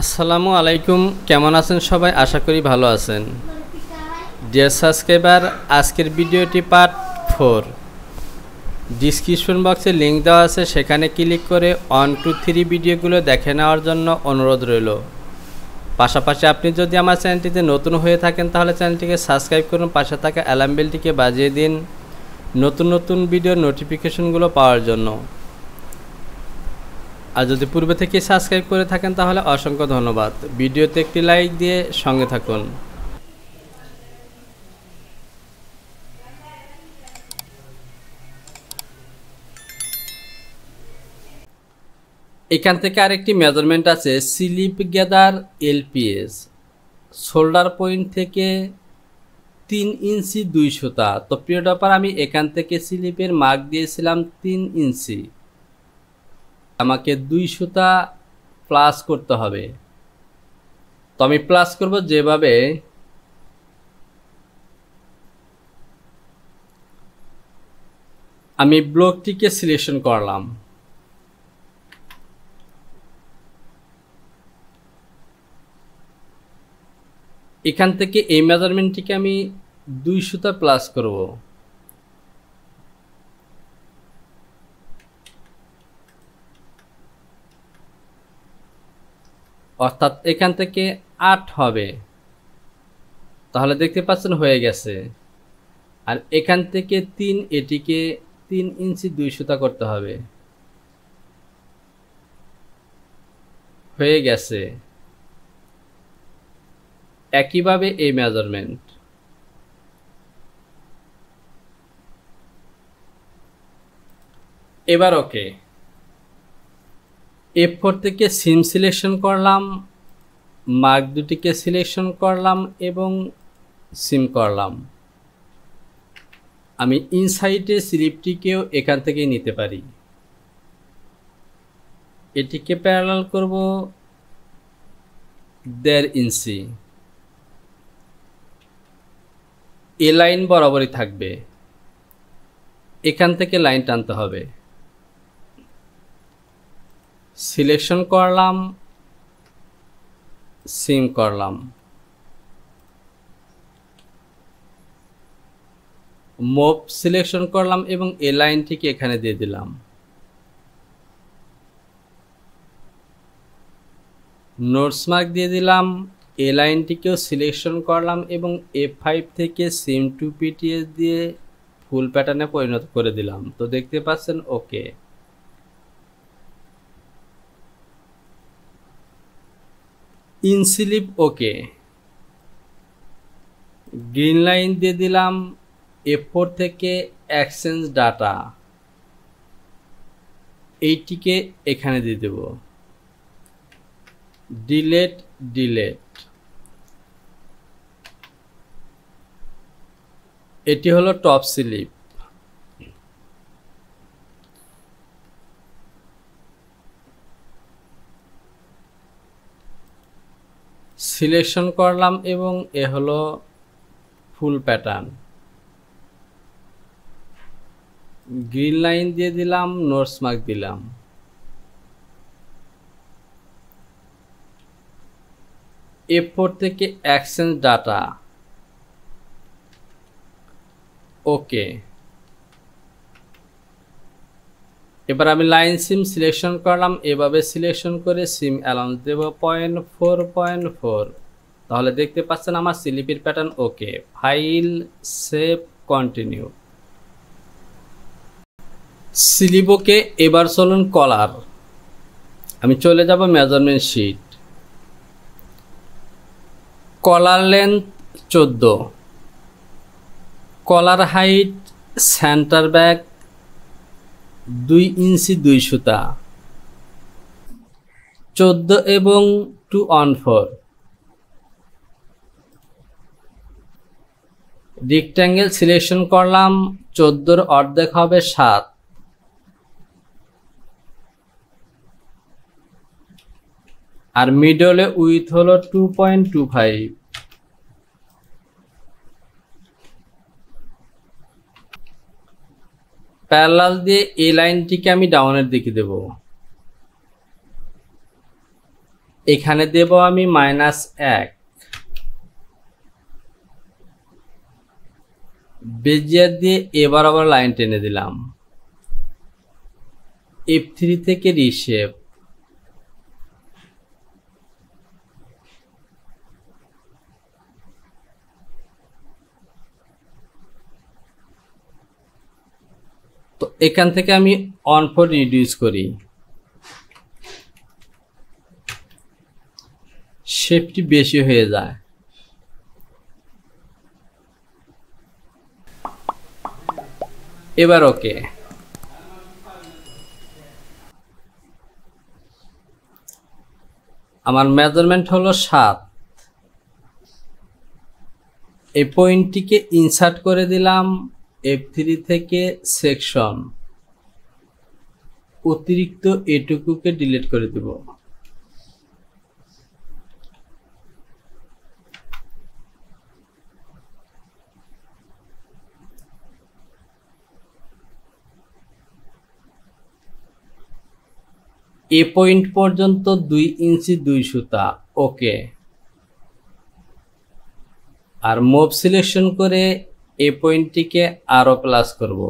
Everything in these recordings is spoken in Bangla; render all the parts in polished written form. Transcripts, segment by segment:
আসসালামু আলাইকুম, কেমন আছেন সবাই? আশা করি ভালো আছেন। ডিয়ার সাবস্ক্রাইবার, আজকের ভিডিওটি পার্ট 4। ডিসক্রিপশন বক্সে লিঙ্ক দেওয়া আছে, সেখানে ক্লিক করে 1, 2, 3 ভিডিওগুলো দেখে নেওয়ার জন্য অনুরোধ রইল। পাশাপাশি আপনি যদি আমার চ্যানেলটিতে নতুন হয়ে থাকেন তাহলে চ্যানেলটিকে সাবস্ক্রাইব করুন, পাশে থাকা অ্যালার্ম বেলটিকে বাজিয়ে দিন নতুন নতুন ভিডিওর নোটিফিকেশনগুলো পাওয়ার জন্য। আর যদি পূর্বে থেকে সাবস্ক্রাইব করে থাকেন তাহলে অসংখ্য ধন্যবাদ। ভিডিওতে একটি লাইক দিয়ে সঙ্গে থাকুন। এখান থেকে আরেকটি মেজারমেন্ট আছে, slip gather LPS, shoulder point থেকে 3 ইঞ্চি 2 সুতা। তো প্রিয় টপার, আমি এখান থেকে স্লিপের মার্ক দিয়েছিলাম 3 ইঞ্চি। আমাকে 2 সুতা প্লাস করতে হবে। তো আমি প্লাস করব যেভাবে, আমি ব্লকটিকে সিলেকশন করলাম। এখান থেকে এই মেজারমেন্টটিকে আমি 2 সুতা প্লাস করব। অর্থাৎ এখান থেকে 8 হবে। তাহলে দেখতে পাচ্ছেন হয়ে গেছে। আর এখান থেকে 3, এটিকে 3 ইঞ্চি 2 সুতা করতে হবে। হয়ে গেছে। একইভাবে এই মেজারমেন্ট। এবার ওকে। F4 থেকে সিম সিলেকশন করলাম, মার্ক দুটিকে সিলেকশন করলাম এবং সিম করলাম। আমি ইনসাইডে স্লিপটিকেও এখান থেকেই নিতে পারি। এটিকে প্যারালাল করব 1.5 ইঞ্চি। এ লাইন বরাবরই থাকবে। এখান থেকে লাইন টানতে হবে। সিলেকশন করলাম, সিম করলাম, মুভ সিলেকশন করলাম এবং এ লাইনটিকে এখানে দিয়ে দিলাম। নোটস মার্ক দিয়ে দিলাম। এ লাইনটিকেও সিলেকশন করলাম এবং F5 থেকে সিম টু পিটিএস দিয়ে ফুল প্যাটার্নে পরিণত করে দিলাম। তো দেখতে পাচ্ছেন okay. In slip okay. Green line দিয়ে দিলাম। F4 থেকে এক্সচেঞ্জ ডাটা, এইটিকে এখানে দিয়ে দেব। Delete delete. এটি হলো টপ স্লিপ। সিলেকশন করলাম এবং এ হলো ফুল প্যাটার্ন। গ্রিন লাইন দিয়ে দিলাম, নোটস মার্ক দিলাম। F4 থেকে এক্সচেঞ্জ ডাটা ওকে। এবার আমি লাইন সিম সিলেকশন করলাম, এভাবে সিলেকশন করে সিম অ্যালাউন্স দেব 0.4.4। তাহলে দেখতে পাচ্ছেন আমার স্লিপের pattern okay. File, save, continue. Slip okay. এবার চলুন কলার। আমি চলে যাব measurement sheet. Collar length 14, collar height centre back 2 inch 2 সুতা, 14 এবং 214। রেক্ট্যাঙ্গেল সিলেকশন করলাম, 14 অর্ধেক হবে 7। আর মিডলে উইথ হলো 2.25। প্যারালাল দিয়ে এই লাইনটিকে আমি ডাউনের দিকে দেব। এখানে দেব আমি -1, বেজিয়ার দিয়ে এবার আবার লাইন টেনে দিলাম, F3 থেকে রিশেপ, তো এখান থেকে আমি অন ফর রিডিউস করি, শেপটি বেশি হয়ে যায়। এবার ওকে। আমার মেজারমেন্ট হলো 7। এই পয়েন্টটিকে ইনসার্ট করে দিলাম F3 থেকে সেকশন, অতিরিক্ত এটুকুকে ডিলিট করে দেব। এ পয়েন্ট পর্যন্ত 2 ইঞ্চি 2 সুতা, ওকে। আর মুভ সিলেকশন করে এ পয়েন্টটিকে আরো প্লাস করব,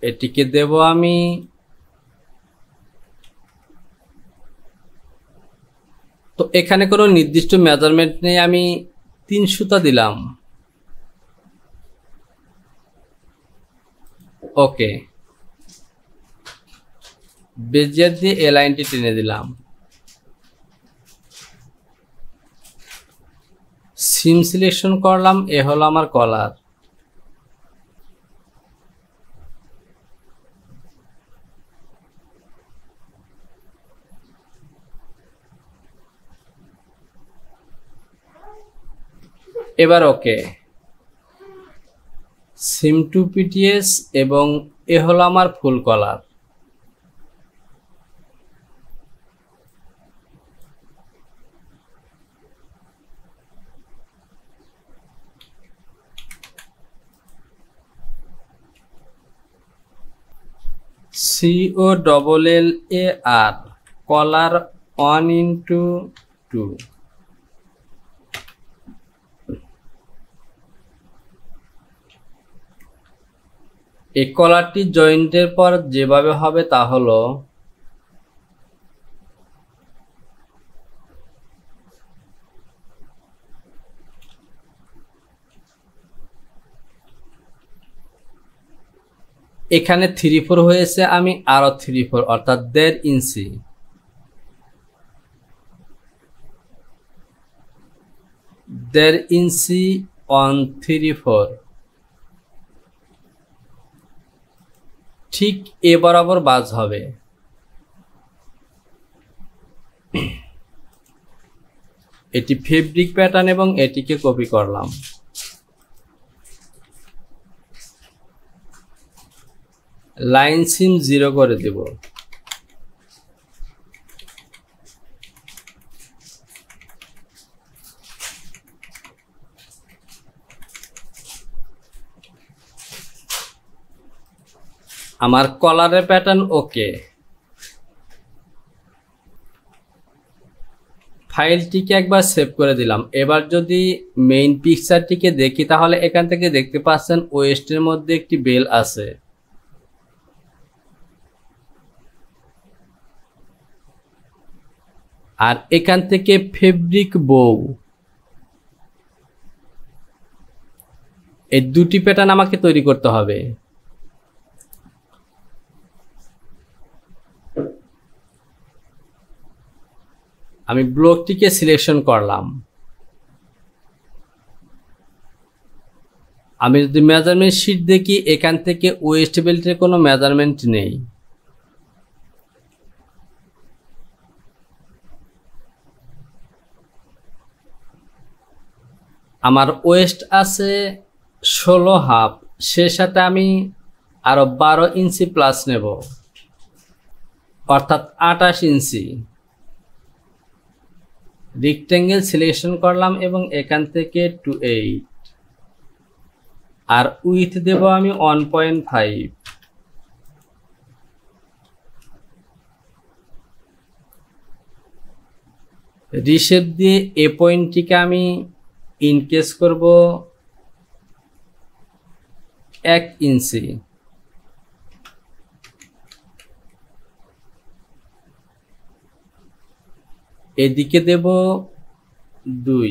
এটিকে দেব আমি তো এখানে কোনো নির্দিষ্ট মেজারমেন্ট নেই, আমি 3 সুতা দিলাম, ওকে। বেজিয়ার দিয়ে এ লাইনটি টেনে দিলাম, সিম সিলেকশন করলাম, এ হলো আমার কলার। এবার ওকে, সিম টু পিটিএস এবং এ হলো আমার ফুল কলার। COLLAR কলার 1:2। এই কলারটি জয়েন্টের পর যেভাবে হবে তা হলো এখানে 3/4 হয়েছে, আমি আরো 3/4 অর্থাৎ 1.5 ইঞ্চি, 1.5 ইঞ্চি 1/3/4 ঠিক এ বরাবর বাজ হবে। এটি ফেব্রিক প্যাটার্ন এবং এটিকে কপি করলাম, লাইন সিম 0 করে দেব। আমার কলারের প্যাটার্ন ওকে। ফাইলটিকে একবার সেভ করে দিলাম। এবার যদি মেইন পিকচারটিকে দেখি তাহলে এখান থেকে দেখতে পাচ্ছেন ওয়েস্টের মধ্যে একটি বেল আছে। আর এখান থেকে ফেব্রিক বউ, এই দুটি প্যাটার্ন আমাকে তৈরি করতে হবে। আমি ব্লকটিকে সিলেকশন করলাম। আমি যদি মেজারমেন্ট শিট দেখি এখান থেকে ওয়েস্ট বেল্টের কোনো মেজারমেন্ট নেই। আমার ওয়েস্ট আছে 16.5, সে সাথে আমি আরো 12 ইঞ্চি প্লাস নেব, অর্থাৎ 28 ইঞ্চি। রেক্টেঙ্গেল সিলেকশন করলাম এবং এখান থেকে 28 আর উইথ দেব আমি 1.5। রিশেপ দিয়ে এ পয়েন্টটিকে আমি ইনকেস করব 1 ইঞ্চি। এদিকে দেব 2।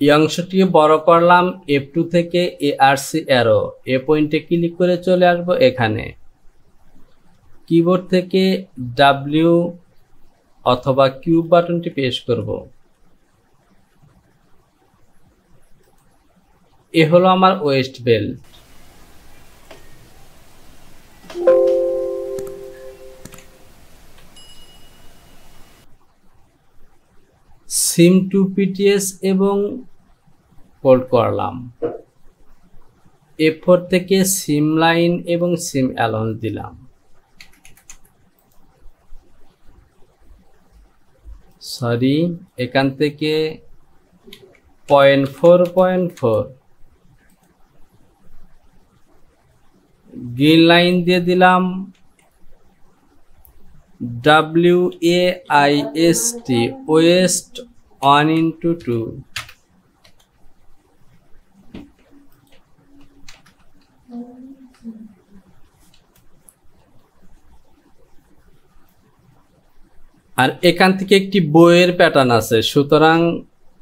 এই অংশটি বড় করলাম F2 থেকে ARC অ্যারো, এ পয়েন্টে ক্লিক করে চলে আসব এখানে। কিবোর্ড থেকে W অথবা কিউব বাটনটি প্রেস করব। এ হলো আমার West belt. Seem to PTS এবং ফোল্ড করলাম। F4 থেকে সিম লাইন এবং সিম অ্যালাউন্স দিলাম। সরি, এখান থেকে 0.4 গ্রিন লাইন দিয়ে দিলাম WAIST ওয়েস্ট 1/2। আর এখান থেকে একটি বইয়ের প্যাটার্ন আছে, সুতরাং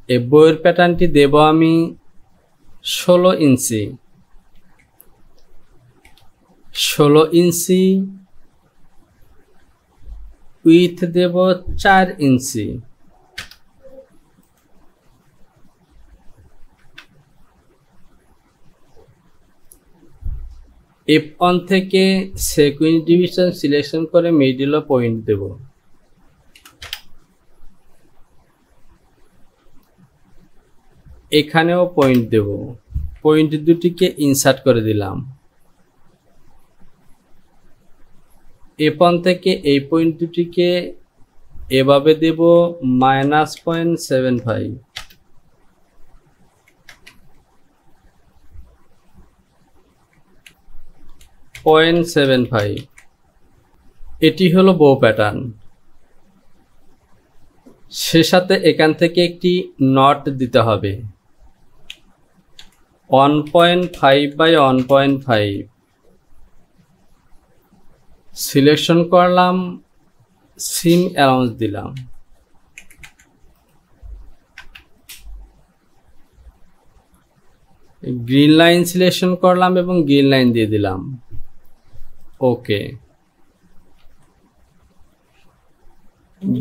এই বইয়ের প্যাটার্নটি দেব আমি 16 ইঞ্চি। 16 ইঞ্চি উইথ দেব 4 ইঞ্চি। F1 থেকে সিকোয়েন্স ডিভিশন সিলেকশন করে মিডলে পয়েন্ট দেব। এখানেও পয়েন্ট দেব। পয়েন্ট দুটিকে ইনসার্ট করে দিলাম। F1 থেকে এই পয়েন্ট দুটিকে এভাবে দেব -0.75। এটি হলো বো প্যাটার্ন। সে সাথে এখান থেকে একটি নট দিতে হবে 1.5 বাই 1.5। সিলেকশন করলাম, সিম অ্যালাউন্স দিলাম। গ্রিন লাইন সিলেকশন করলাম এবং গ্রিন লাইন দিয়ে দিলাম। ওকে।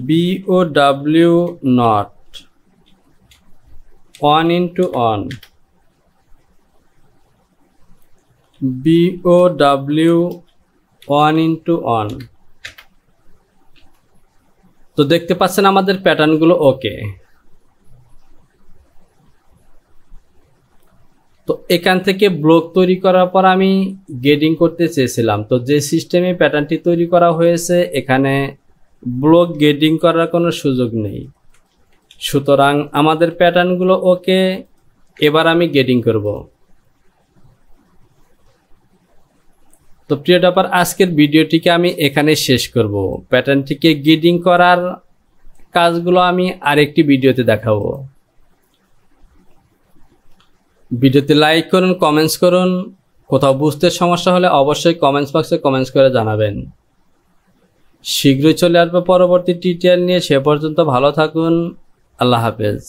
BOW not 1/1। BOW 1/1। তো দেখতে পাচ্ছেন আমাদের প্যাটার্নগুলো ওকে। তো এখান থেকে ব্লক তৈরি করার পর আমি গেডিং করতে চেয়েছিলাম, তো যে সিস্টেমে প্যাটার্নটি তৈরি করা হয়েছে এখানে ব্লক গেডিং করার কোনো সুযোগ নেই, সুতরাং আমাদের প্যাটার্নগুলো ওকে। এবার আমি গেডিং করব। তো প্রিয় ডপার, আজকের ভিডিওটিকে আমি এখানে শেষ করব। প্যাটার্নটিকে গেডিং করার কাজগুলো আমি আরেকটি ভিডিওতে দেখাবো। ভিডিওতে লাইক করুন, কমেন্টস করুন। কোথাও বুঝতে সমস্যা হলে অবশ্যই কমেন্টস বক্সে কমেন্টস করে জানাবেন। শীঘ্রই চলে আসবে পরবর্তী টিউটোরিয়াল নিয়ে। সে পর্যন্ত ভালো থাকুন। আল্লাহ হাফেজ।